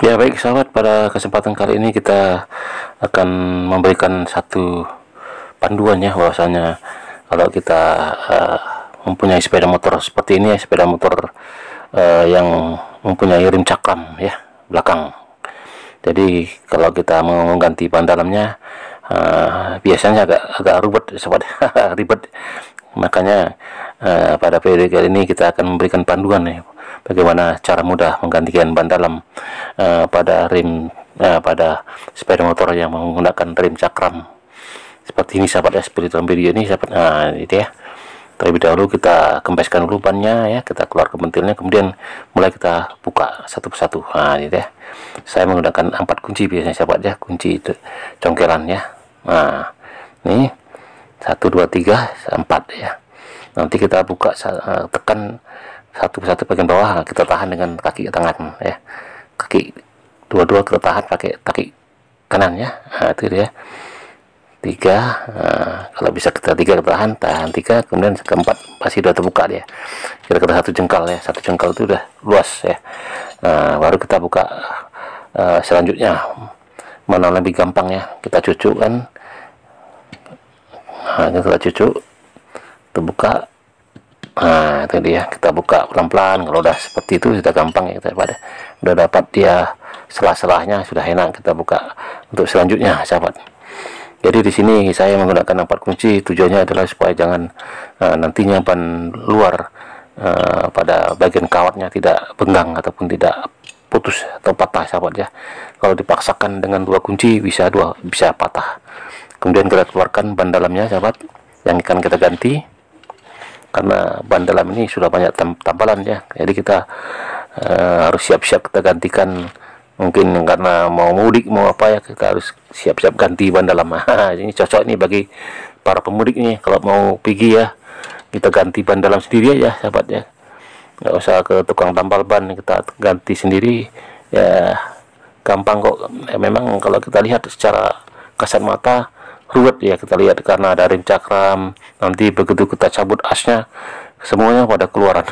Ya baik sahabat, pada kesempatan kali ini kita akan memberikan satu panduan ya, bahwasanya kalau kita mempunyai sepeda motor seperti ini ya, sepeda motor yang mempunyai rim cakram ya belakang. Jadi kalau kita mau mengganti ban dalamnya biasanya agak ribet sahabat. Ribet. Makanya pada video kali ini kita akan memberikan panduan nih, bagaimana cara mudah menggantikan ban dalam pada sepeda motor yang menggunakan rem cakram seperti ini sahabat ya, seperti dalam video ini sahabat. Nah itu ya, terlebih dahulu kita kempeskan dulu bannya ya, kita keluar ke pentilnya, kemudian mulai kita buka satu persatu. Nah ini ya, saya menggunakan 4 kunci biasanya sahabat ya, kunci itu congkelan ya. Nah ini 1 2 3 4 ya, nanti kita buka tekan satu persatu bagian bawah. Kita tahan dengan kaki tangan ya, kaki dua-dua kita tahan pakai kaki kanan ya. Nah itu dia 3. Kalau bisa kita 3 kita tahan 3, kemudian keempat masih udah terbuka dia, kira-kira 1 jengkal ya, 1 jengkal itu udah luas ya. Baru kita buka selanjutnya, mana lebih gampang ya, kita cucuk kan. Kita cucuk, terbuka. Nah itu dia, kita buka pelan-pelan. Kalau udah seperti itu sudah gampang ya, kita udah dapat dia selah-selahnya, sudah enak kita buka untuk selanjutnya sahabat. Jadi di sini saya menggunakan 4 kunci, tujuannya adalah supaya jangan nantinya ban luar pada bagian kawatnya tidak benggang ataupun tidak putus atau patah sahabat ya. Kalau dipaksakan dengan 2 kunci bisa patah. Kemudian kita keluarkan ban dalamnya sahabat yang akan kita ganti, karena ban dalam ini sudah banyak tambalan ya, jadi kita harus siap-siap kita gantikan. Mungkin karena mau mudik mau apa ya, kita harus siap-siap ganti ban dalam. Ini cocok nih bagi para pemudik nih, kalau mau pergi ya kita ganti ban dalam sendiri aja sahabat ya, nggak usah ke tukang tambal ban, kita ganti sendiri ya, gampang kok ya. Memang kalau kita lihat secara kasat mata ruwet ya, kita lihat karena ada rem cakram, nanti begitu kita cabut asnya semuanya pada keluaran.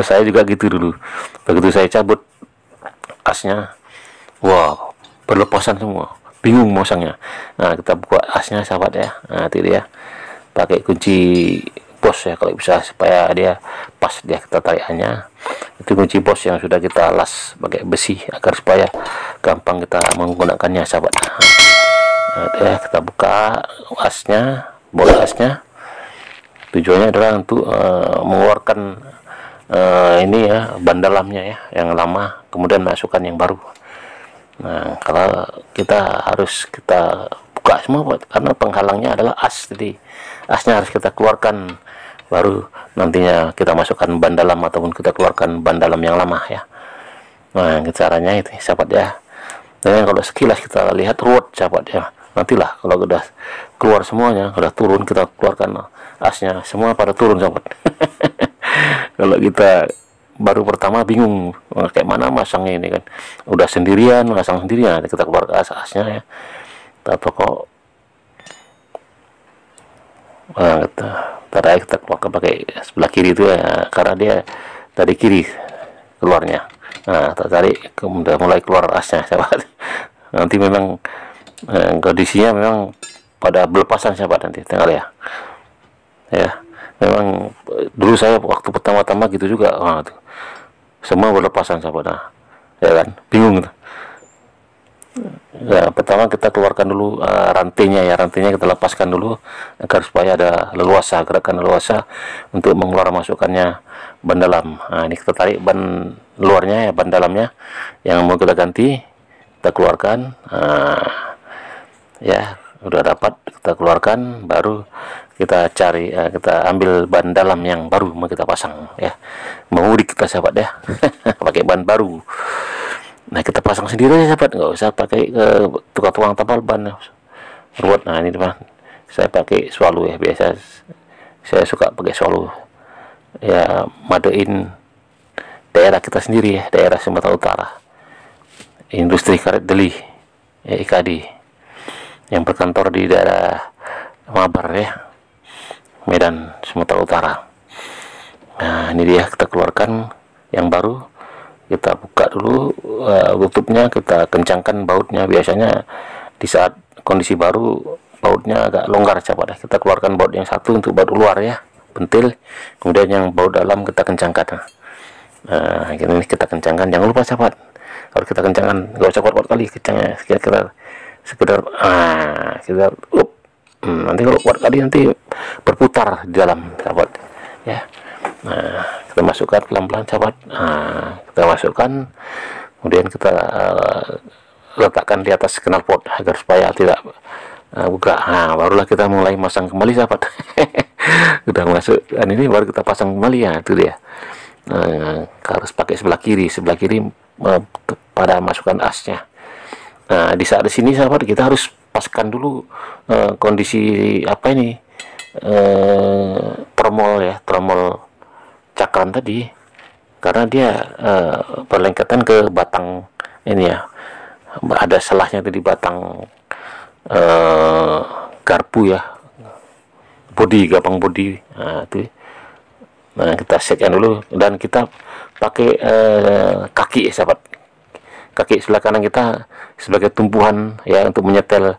Saya juga gitu dulu, begitu saya cabut asnya, wow, berlepasan semua, bingung masangnya. Nah kita buka asnya sahabat ya. Nah itu dia, pakai kunci bos ya kalau bisa, supaya dia pas dia kita tarikannya. Itu kunci bos yang sudah kita las pakai besi agar supaya gampang kita menggunakannya sahabat. Nah, ya, kita buka asnya, bola asnya. Tujuannya adalah untuk mengeluarkan ini ya, ban dalamnya ya yang lama, kemudian masukkan yang baru. Nah kalau kita harus kita buka semua karena penghalangnya adalah as, jadi asnya harus kita keluarkan, baru nantinya kita masukkan ban dalam ataupun kita keluarkan ban dalam yang lama ya. Nah caranya itu sahabat ya. Dan kalau sekilas kita lihat ruwet sahabat ya, nantilah kalau udah keluar semuanya, udah turun, kita keluarkan asnya, semua pada turun sahabat. Kalau kita baru pertama bingung kayak mana masangnya ini kan, udah sendirian masang sendirian, kita keluar ke asnya ya, kita pokok kita keluarkan pakai sebelah kiri itu ya, karena dia dari kiri keluarnya. Nah kita tarik, kemudian mulai keluar asnya sahabat. Nanti memang kondisinya memang pada berlepasan sahabat, nanti tinggal ya memang dulu saya waktu pertama-tama gitu juga. Semua berlepasan sahabat. Nah ya kan, bingung gitu. Ya, pertama kita keluarkan dulu rantainya ya, rantainya kita lepaskan dulu agar supaya ada leluasa, gerakan leluasa untuk mengeluarkan masukkannya ban dalam. Nah ini kita tarik ban luarnya ya, ban dalamnya yang mau kita ganti, kita keluarkan. Ya udah dapat, kita keluarkan, baru kita cari kita ambil ban dalam yang baru mau kita pasang ya, mengudik kita sahabat ya. Pakai ban baru. Nah kita pasang sendiri aja sahabat, nggak usah pakai tukang tambal ban ruwet. Nah ini teman, saya pakai swallow ya, biasa saya suka pakai swallow ya, madein daerah kita sendiri ya, daerah Sumatera Utara, industri karet deli ya, IKD, yang berkantor di daerah Mabar ya, Medan, Sumatera Utara. Nah ini dia, kita keluarkan yang baru, kita buka dulu tutupnya, kita kencangkan bautnya. Biasanya di saat kondisi baru bautnya agak longgar sahabat. Kita keluarkan baut yang satu untuk baut luar ya, pentil, kemudian yang baut dalam kita kencangkan. Nah ini kita kencangkan, jangan lupa sahabat, kalau kita kencangkan nggak usah kuat-kuat kali kencangnya, sekedar nanti kalau kuat kali nanti berputar di dalam sahabat ya. Nah kita masukkan pelan-pelan sahabat. Nah kita masukkan, kemudian kita letakkan di atas knalpot agar supaya tidak buka. Nah barulah kita mulai masang kembali sahabat. Udah masuk ini baru kita pasang kembali ya, itu dia. Harus pakai sebelah kiri pada masukkan asnya. Nah di saat di sini sahabat kita harus paskan dulu kondisi apa ini, tromol cakram tadi, karena dia berlengketan ke batang ini ya, ada selahnya tadi batang garpu ya, gapang bodi. Nah itu, nah kita setkan dulu, dan kita pakai kaki sahabat, kaki sebelah kanan kita sebagai tumpuan ya, untuk menyetel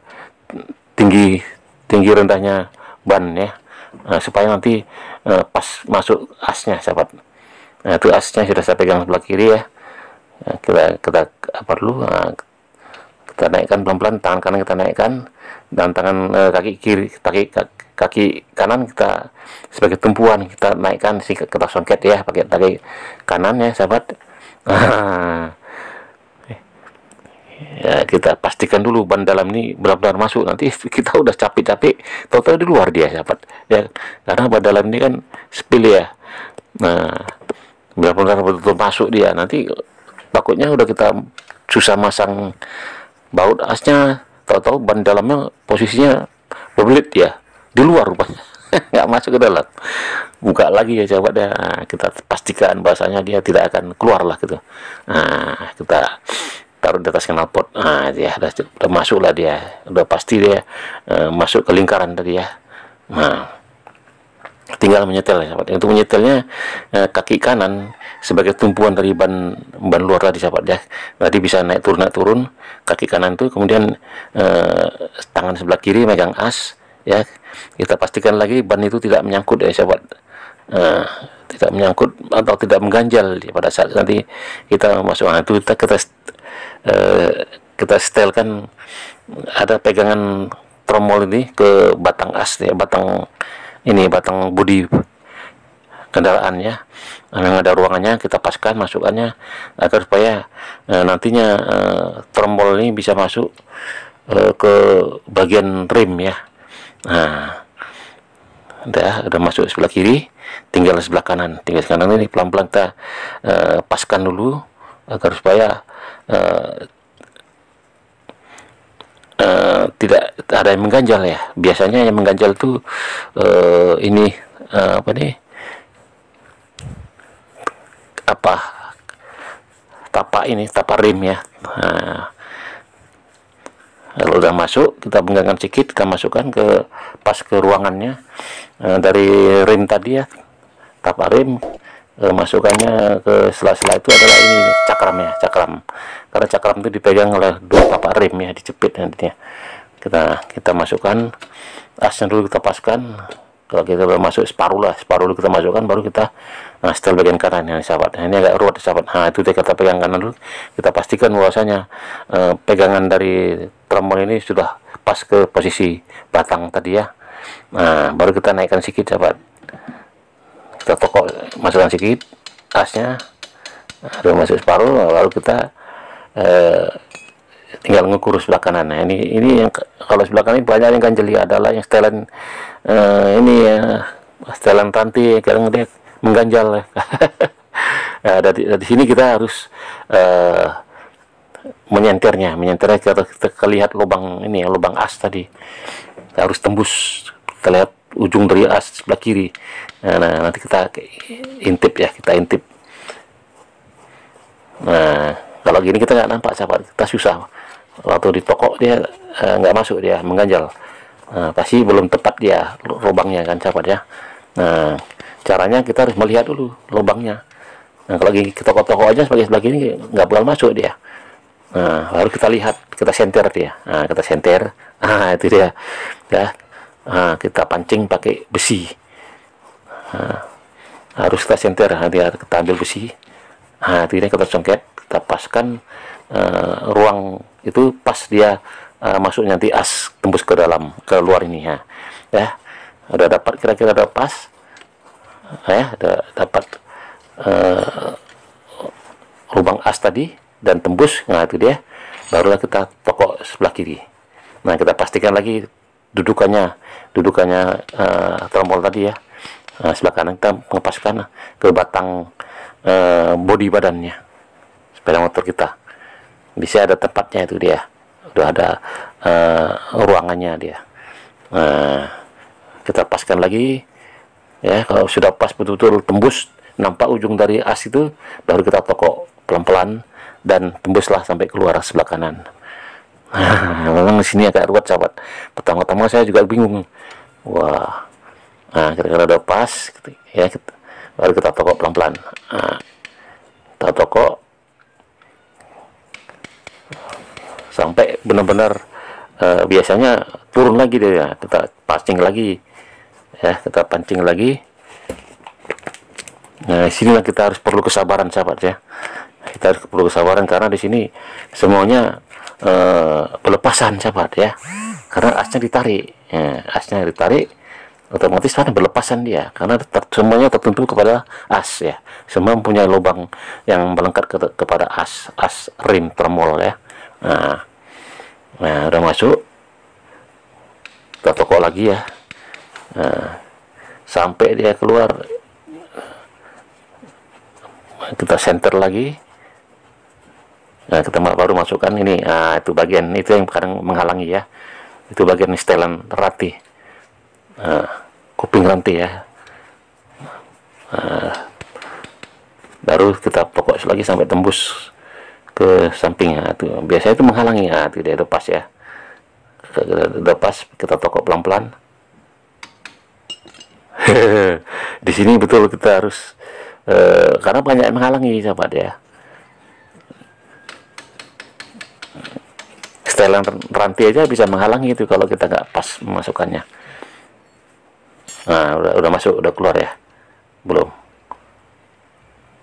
tinggi rendahnya ban ya. Nah, supaya nanti pas masuk asnya sahabat. Nah itu asnya sudah saya pegang sebelah kiri ya. Nah, kita apa dulu, kita naikkan pelan-pelan, tangan kanan kita naikkan, dan tangan kaki kanan kita sebagai tumpuan kita naikkan, kita songket ya pakai kaki kanan ya sahabat. Ya kita pastikan dulu ban dalam ini benar-benar masuk, nanti kita udah capek-capek tahu-tahu di luar dia sahabat ya, karena ban dalam ini kan spill ya. Nah benar-benar betul-betul masuk dia, nanti takutnya udah kita susah masang baut asnya, tahu-tahu ban dalamnya posisinya berbelit ya di luar rupanya. Nggak masuk ke dalam, buka lagi ya sahabat ya. Nah, kita pastikan bahasanya dia tidak akan keluar lah gitu. Nah kita taruh di atas knalpot. Nah dia udah masuk lah, dia udah pasti dia masuk ke lingkaran tadi ya. Nah tinggal menyetel ya sahabat. Untuk menyetelnya kaki kanan sebagai tumpuan dari ban luar tadi sahabat ya. Tadi bisa naik turun kaki kanan tuh, kemudian tangan sebelah kiri megang as ya. Kita pastikan lagi ban itu tidak menyangkut ya sahabat. Tidak menyangkut atau tidak mengganjal pada saat nanti kita masuk. Nah itu kita setelkan, ada pegangan tromol ini ke batang as ya, batang bodi kendaraan ya, yang ada ruangannya kita paskan masukannya, agar supaya nantinya tromol ini bisa masuk ke bagian rem ya. Nah udah masuk sebelah kiri, tinggal sebelah kanan ini pelan-pelan kita paskan dulu, agar supaya tidak ada yang mengganjal ya. Biasanya yang mengganjal itu ini tapak rem ya. Nah, kalau udah masuk kita penggangkan sedikit, kita masukkan pas ke ruangannya dari rem tadi ya, tapak rem. Masukannya ke sela-sela itu adalah ini cakram, karena cakram itu dipegang oleh dua tapak rem ya, dijepit nantinya. Kita masukkan asnya dulu, kita paskan. Kalau kita udah masuk separuh dulu kita masukkan, baru kita setel bagian kanan ya sahabat. Nah, ini agak ruwet sahabat. Nah itu kita pegang kanan dulu, kita pastikan bahwasanya pegangan dari tromol ini sudah pas ke posisi batang tadi ya. Nah baru kita naikkan sedikit sahabat, kita tokok, masukkan sedikit asnya, udah masuk separuh, lalu kita tinggal ngukur sebelah kanan. Nah ini yang kalau sebelah kanan banyak yang ganjeli, adalah yang setelan ini ya, setelan rantai kadang dia mengganjal. Nah, dari sini kita harus menyenternya kita lihat lubang ini ya, lubang as tadi kita harus tembus, kita lihat ujung dari as sebelah kiri. Nah nanti kita intip. Nah kalau gini kita nggak nampak sahabat, kita susah waktu di toko dia nggak masuk, dia mengganjal. Pasti belum tepat dia lubangnya kan sahabat ya. Nah caranya kita harus melihat dulu lubangnya. Nah, kalau lagi kita toko aja sebagai ini nggak bakal masuk dia. Nah, baru kita lihat, kita senter dia. Nah, kita senter. Ah, itu dia. Ya. Nah, kita pancing pakai besi. Nah, harus kita senter, dia kita ambil besi. Nah, itu dia kita congket, kita paskan ruang itu pas dia masuk, nanti as tembus ke dalam, ke luar ini ya. Ya. Udah dapat, kira-kira udah pas. Ya, udah dapat lubang as tadi dan tembus. Nah, itu dia, barulah kita tokok sebelah kiri. Nah, kita pastikan lagi dudukannya tromol tadi ya. Nah, sebelah kanan kita mengepaskan ke batang bodi badannya sepeda motor kita. Bisa ada tempatnya, itu dia, udah ada ruangannya dia. Nah, kita paskan lagi ya. Kalau sudah pas betul-betul tembus, nampak ujung dari as itu, baru kita tokok pelan-pelan dan tembuslah sampai keluar sebelah kanan. Memang di sini agak ruwet sahabat. Pertama-tama saya juga bingung. Wah, nah kira-kira udah pas ya, baru kita tokok pelan-pelan. Nah, kita tokok sampai benar-benar biasanya turun lagi dia. Kita pancing lagi ya, kita pancing lagi. Nah, sinilah kita harus perlu kesabaran sahabat ya. Kita harus perlu kesabaran karena di sini semuanya pelepasan sahabat ya. Karena asnya ditarik, ya, asnya ditarik, otomatis kan berlepasan dia, karena semuanya tertentu kepada as ya. Semua punya lubang yang melengkap kepada as rim tromol ya. Nah, udah masuk, kita tokok lagi ya. Nah, sampai dia keluar, kita center lagi. Nah, kita baru masukkan ini. Nah, itu bagian itu yang kadang menghalangi ya. Itu bagian setelan rantai, kuping rantai ya. Baru kita tokok lagi sampai tembus ke sampingnya. Itu biasanya itu menghalangi. Nah, itu dia, lepas ya. Udah pas, kita tokok pelan-pelan. Di sini betul kita harus karena banyak yang menghalangi sahabat ya. Setelan rantai aja bisa menghalangi itu kalau kita nggak pas memasukkannya. Nah, udah masuk, udah keluar ya, belum?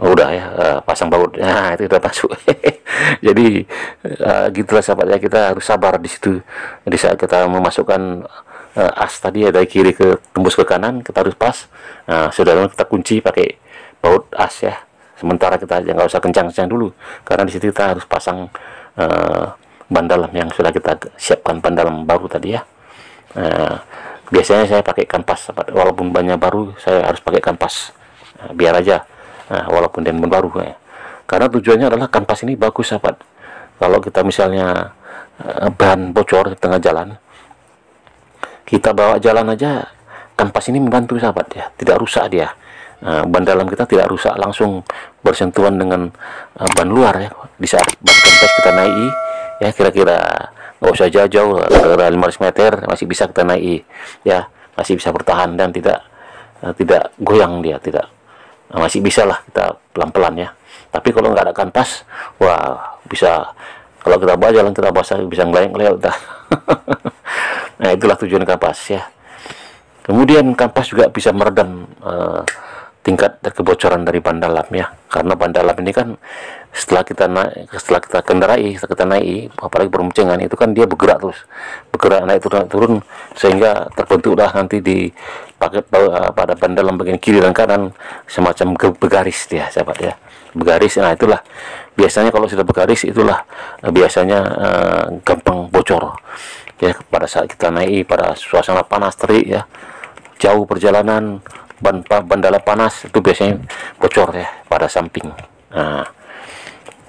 Oh, udah ya, pasang baut. Nah, itu udah masuk. Jadi gitulah sahabat ya, kita harus sabar di situ. Di saat kita memasukkan as tadi ya, dari kiri ke tembus ke kanan, kita harus pas. Nah, sudah kita kunci pakai baut as ya. Sementara kita nggak usah kencang-kencang dulu, karena di situ kita harus pasang ban dalam yang sudah kita siapkan, ban dalam baru tadi ya. Biasanya saya pakai kanvas, walaupun bannya baru saya harus pakai kanvas, biar aja walaupun dan baru ya. Karena tujuannya adalah kanvas ini bagus sahabat. Kalau kita misalnya ban bocor di tengah jalan, kita bawa jalan aja, kanvas ini membantu sahabat ya, tidak rusak dia. Ban dalam kita tidak rusak, langsung bersentuhan dengan ban luar ya. Di saat ban kanvas kita naiki ya, kira-kira nggak usah jauh-jauh, kira-kira 500 meter masih bisa kita naiki ya, masih bisa bertahan dan tidak goyang dia, tidak, masih bisa lah kita pelan-pelan ya. Tapi kalau nggak ada kanvas, wah, bisa, kalau kita bawa jalan kita basah, bisa ngelayang-layang udah. Nah, itulah tujuan kanvas ya. Kemudian kanvas juga bisa meredam tingkat kebocoran dari ban dalam ya, karena ban dalam ini kan setelah kita kendarai, setelah kita naik, apalagi berboncengan itu kan dia bergerak naik turun, sehingga terbentuklah nanti di paket pada ban dalam bagian kiri dan kanan semacam begaris dia sahabat ya, begaris. Nah, itulah biasanya kalau sudah begaris, itulah biasanya gampang bocor ya pada saat kita naik pada suasana panas terik ya, jauh perjalanan, ban dalam panas, itu biasanya bocor ya pada samping. Nah,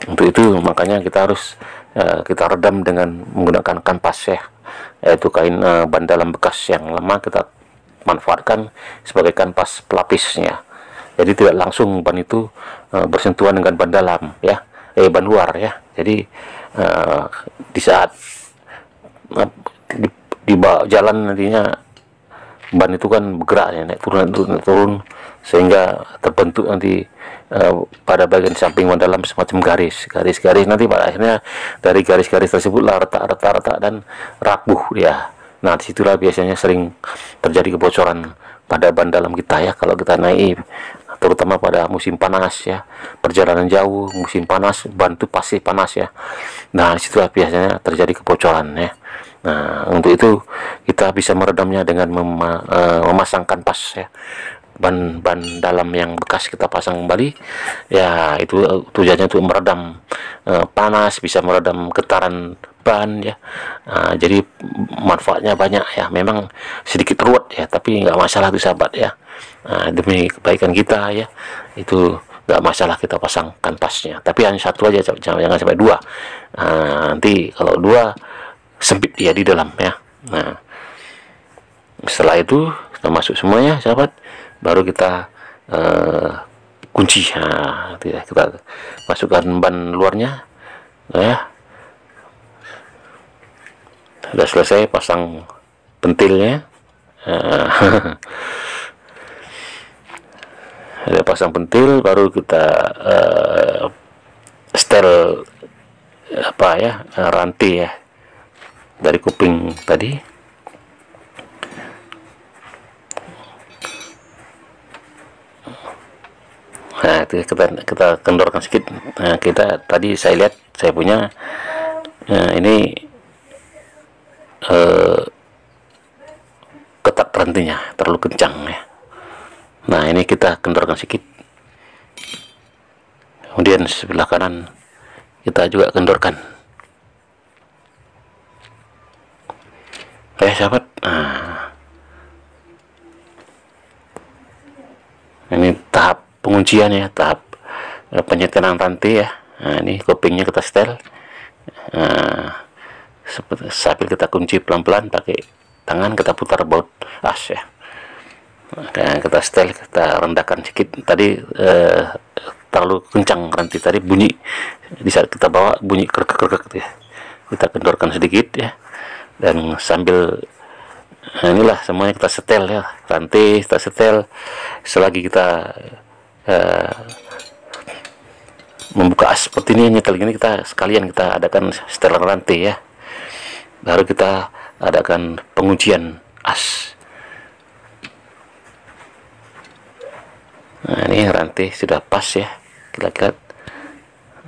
untuk itu makanya kita harus kita redam dengan menggunakan kanvas ya, yaitu kain ban dalam bekas yang lama kita manfaatkan sebagai kanvas pelapisnya. Jadi tidak langsung ban itu bersentuhan dengan ban dalam ya, ban luar ya. Jadi di saat di jalan nantinya ban itu kan bergerak ya, naik turun, naik turun, sehingga terbentuk nanti pada bagian samping ban dalam semacam garis-garis nanti pada akhirnya dari garis-garis tersebutlah retak dan rapuh ya. Nah, disitulah biasanya sering terjadi kebocoran pada ban dalam kita ya, kalau kita naik terutama pada musim panas ya, perjalanan jauh musim panas, ban itu pasti panas ya. Nah, disitulah biasanya terjadi kebocoran ya. Nah, untuk itu kita bisa meredamnya dengan memasang kanvas ya, ban dalam yang bekas kita pasang kembali ya. Itu tujuannya untuk meredam panas, bisa meredam getaran ban ya. Nah, jadi manfaatnya banyak ya, memang sedikit ruwet ya, tapi nggak masalah tuh sahabat ya. Nah, demi kebaikan kita ya, itu nggak masalah kita pasang kanvasnya, tapi hanya satu aja, jangan sampai dua. Nah, nanti kalau dua sempit dia di dalam ya. Nah, setelah itu kita masuk semuanya sahabat, baru kita kunci. Nah, kita masukkan ban luarnya ya. Sudah selesai pasang pentilnya. Ada pasang pentil, baru kita setel apa ya, rantai ya dari kuping tadi. Nah, itu kita kendorkan sedikit. Nah, kita tadi saya lihat saya punya ini ketat rantainya, terlalu kencang ya. Nah, ini kita kendorkan sedikit. Kemudian sebelah kanan kita juga kendorkan. Sahabat. Nah, ini tahap penguncian ya, tahap penyetelan rantai ya. Nah, ini kupingnya kita setel. Nah, sambil kita kunci pelan-pelan pakai tangan, kita putar baut as ya. Dan kita setel, kita rendahkan sedikit. Tadi terlalu kencang rantai tadi, bunyi di saat kita bawa, bunyi krek ya. Kita kendorkan sedikit ya, dan sambil inilah semuanya kita setel ya, rantai kita setel. Selagi kita membuka as seperti ini, nyetel gini, kita sekalian kita adakan setelan rantai ya, baru kita adakan penguncian as. Nah, ini rantai sudah pas ya, kita lihat.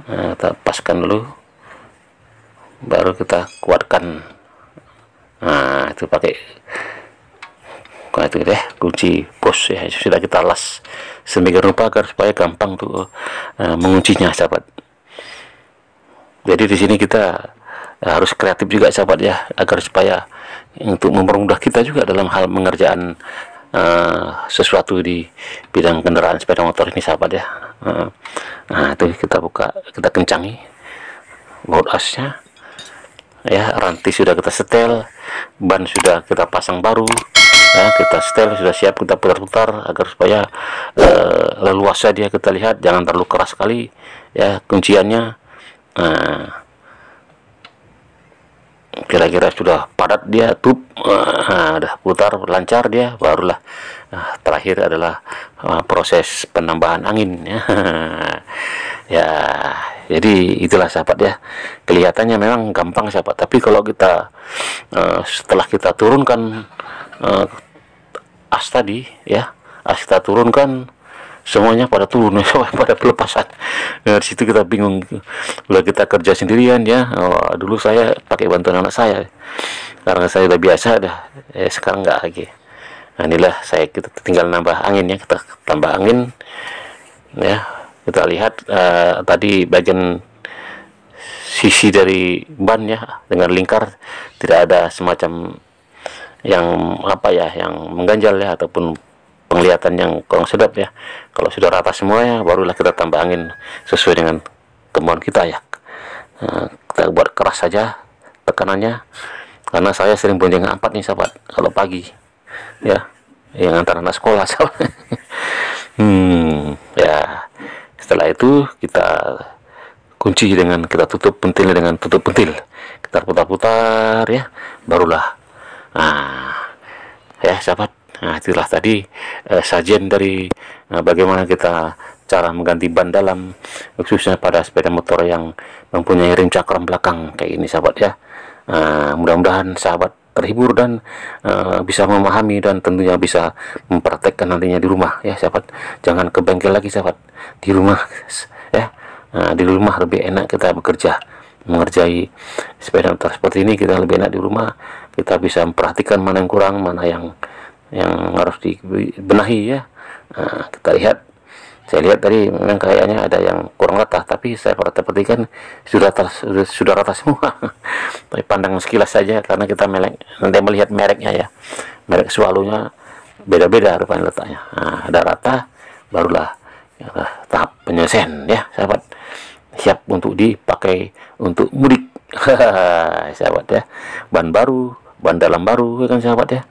Nah, kita paskan dulu, baru kita kuatkan. Nah, itu pakai itu deh kunci bos ya, sudah kita las sedemikian rupa agar supaya gampang tuh menguncinya sahabat. Jadi di sini kita harus kreatif juga sahabat ya, agar supaya untuk mempermudah kita juga dalam hal mengerjakan sesuatu di bidang kendaraan sepeda motor ini sahabat ya. Nah, itu kita buka, kita kencangi baut asnya ya. Rantai sudah kita setel, ban sudah kita pasang baru ya, kita setel, sudah siap kita putar-putar agar supaya leluasa dia kita lihat, jangan terlalu keras sekali ya kunciannya. Nah, kira-kira sudah padat dia, udah putar lancar dia, barulah terakhir adalah proses penambahan angin ya. Ya, jadi itulah sahabat ya, kelihatannya memang gampang sahabat, tapi kalau kita setelah kita turunkan as tadi ya, as kita turunkan, semuanya pada turun pada pelepasan. Nah, di situ kita bingung. Udah kita kerja sendirian ya. Dulu saya pakai bantuan anak saya, karena saya udah biasa dah. Sekarang nggak lagi. Nah, inilah kita tinggal nambah angin ya, kita tambah angin ya. Kita lihat tadi bagian sisi dari ban ya, dengan lingkar tidak ada semacam yang apa ya, yang mengganjal ya, ataupun penglihatan yang kurang sedap ya. Kalau sudah rata semuanya, barulah kita tambah angin sesuai dengan kemauan kita ya. Kita buat keras saja tekanannya, karena saya sering boncengan 4 nih sahabat kalau pagi ya, yang antar anak sekolah sahabat. Ya, setelah itu kita kunci dengan, kita tutup pentilnya dengan tutup pentil, kita putar-putar ya, barulah ya sahabat. Nah, itulah tadi sajian dari bagaimana kita cara mengganti ban dalam, khususnya pada sepeda motor yang mempunyai rim cakram belakang kayak ini, sahabat ya. Mudah-mudahan sahabat terhibur dan bisa memahami dan tentunya bisa mempraktekkan nantinya di rumah ya, sahabat. Jangan ke bengkel lagi, sahabat, di rumah ya. Di rumah lebih enak kita bekerja mengerjai sepeda motor seperti ini. Kita lebih enak di rumah, kita bisa memperhatikan mana yang kurang, mana yang harus dibenahi ya. Kita lihat, saya lihat tadi memang kayaknya ada yang kurang rata, tapi saya perhatikan sudah rata semua. Tapi pandangan sekilas saja, karena kita nanti melihat mereknya ya, merek Swallow-nya beda-beda rupanya letaknya. Ada rata, barulah ya, tahap penyelesaian ya, sahabat, siap untuk dipakai untuk mudik. Sahabat ya, ban baru, ban dalam baru kan, sahabat ya.